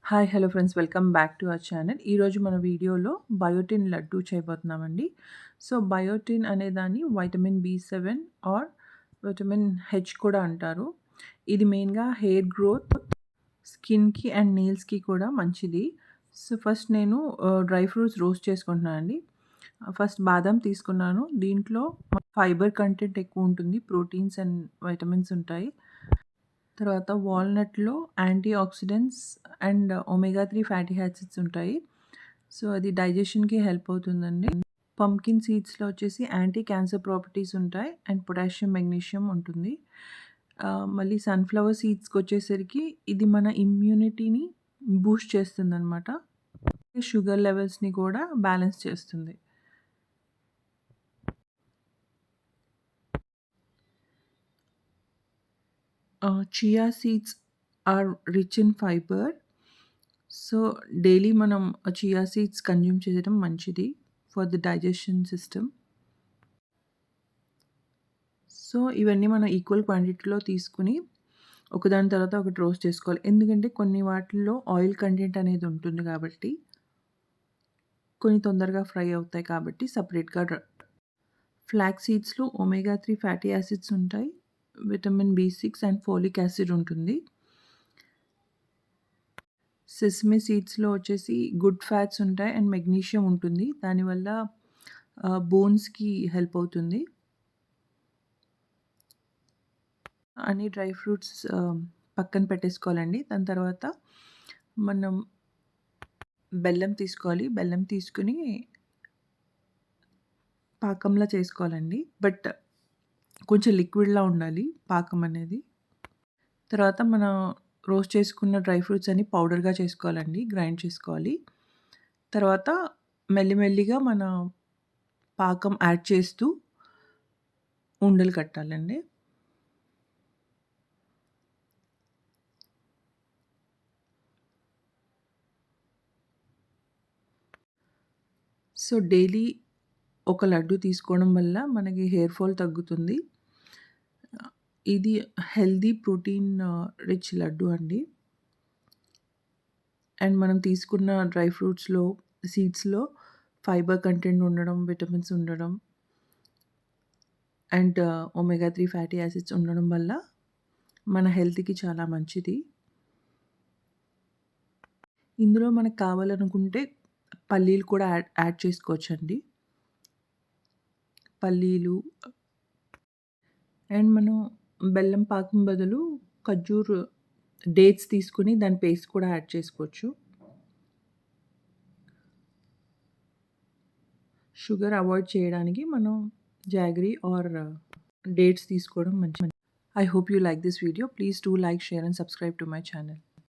Hi hello friends, welcome back to our channel. ఈరోజు మన వీడియోలో బయోటిన్ లడ్డు చేయబోతున్నామండి. సో బయోటిన్ అనే దాన్ని వైటమిన్ బి7 ఆర్ విటమిన్ హెచ్ కూడా అంటారు. ఇది మెయిన్గా హెయిర్ గ్రోత్, స్కిన్కి అండ్ నెయిల్స్కి కూడా మంచిది. సో ఫస్ట్ నేను డ్రై ఫ్రూట్స్ రోస్ట్ చేసుకుంటున్నాను అండి. ఫస్ట్ బాదం తీసుకున్నాను. దీంట్లో ఫైబర్ కంటెంట్ ఎక్కువ ఉంటుంది, ప్రోటీన్స్ అండ్ వైటమిన్స్ ఉంటాయి. తర్వాత వాల్నట్‌లో antioxidants and omega 3 fatty acids ఉంటాయి. సో అది డైజెషన్‌కి హెల్ప్ అవుతుందండి. పంకిన్ సీడ్స్‌లో వచ్చేసి యాంటీ క్యాన్సర్ ప్రాపర్టీస్ ఉంటాయి అండ్ పొటాషియం, మెగ్నీషియం ఉంటుంది. మళ్ళీ సన్‌ఫ్లవర్ సీడ్స్‌కొచ్చేసరికి ఇది మన ఇమ్యూనిటీని బూస్ట్ చేస్తుందనమాట. షుగర్ లెవెల్స్‌ని కూడా బ్యాలెన్స్ చేస్తుంది. Chia seeds are rich in fibre. So daily మనం చియా సీడ్స్ కన్జ్యూమ్ చేయడం మంచిది for the digestion system. So ఇవన్నీ మనం ఈక్వల్ క్వాంటిటీలో తీసుకుని ఒకదాని తర్వాత ఒకటి రోస్ట్ చేసుకోవాలి. ఎందుకంటే కొన్ని వాటిల్లో ఆయిల్ కంటెంట్ అనేది ఉంటుంది కాబట్టి, కొన్ని తొందరగా ఫ్రై అవుతాయి కాబట్టి సపరేట్‌గా ఫ్లాక్స్ సీడ్స్‌లో ఒమేగా 3 ఫ్యాటీ యాసిడ్స్ ఉంటాయి. Vitamin B6 and folic acid ఉంటుంది. సెసమి సీడ్స్‌లో వచ్చేసి గుడ్ ఫ్యాట్స్ ఉంటాయి అండ్ మెగ్నీషియం ఉంటుంది. దానివల్ల బోన్స్‌కి హెల్ప్ అవుతుంది. అన్ని డ్రై ఫ్రూట్స్ పక్కన పెట్టేసుకోవాలండి. దాని తర్వాత మనం బెల్లం తీసుకోవాలి. బెల్లం తీసుకొని పాకంలా చేసుకోవాలండి. బట్ కొంచెం లిక్విడ్‌లా ఉండాలి పాకం అనేది. తర్వాత మనం రోస్ట్ చేసుకున్న డ్రై ఫ్రూట్స్ అన్ని పౌడర్‌గా చేసుకోవాలండి. గ్రైండ్ చేసుకోవాలి. తర్వాత మెల్లిమెల్లిగా మన పాకం యాడ్ చేస్తూ ఉండలు కట్టాలండి. సో డైలీ ఒక లడ్డు తీసుకోవడం వల్ల మనకి హెయిర్ ఫాల్ తగ్గుతుంది. ఇది హెల్తీ ప్రోటీన్ రిచ్ లడ్డు అండి. అండ్ మనం తీసుకున్న డ్రై ఫ్రూట్స్‌లో, సీడ్స్‌లో ఫైబర్ కంటెంట్ ఉండడం, విటమిన్స్ ఉండడం అండ్ ఒమేగా 3 ఫ్యాటీ యాసిడ్స్ ఉండడం వల్ల మన హెల్త్‌కి చాలా మంచిది. ఇందులో మనకు కావాలనుకుంటే పల్లీలు కూడా యాడ్ చేసుకోవచ్చండి. పల్లీలు అండ్ మనం బెల్లం పాకం బదులు ఖర్జూర్ డేట్స్ తీసుకొని దాని పేస్ట్ కూడా యాడ్ చేసుకోవచ్చు. షుగర్ అవాయిడ్ చేయడానికి మనం జాగరీ ఆర్ డేట్స్ తీసుకోవడం మంచిది. I hope you like this video. Please do like, share and subscribe to my channel.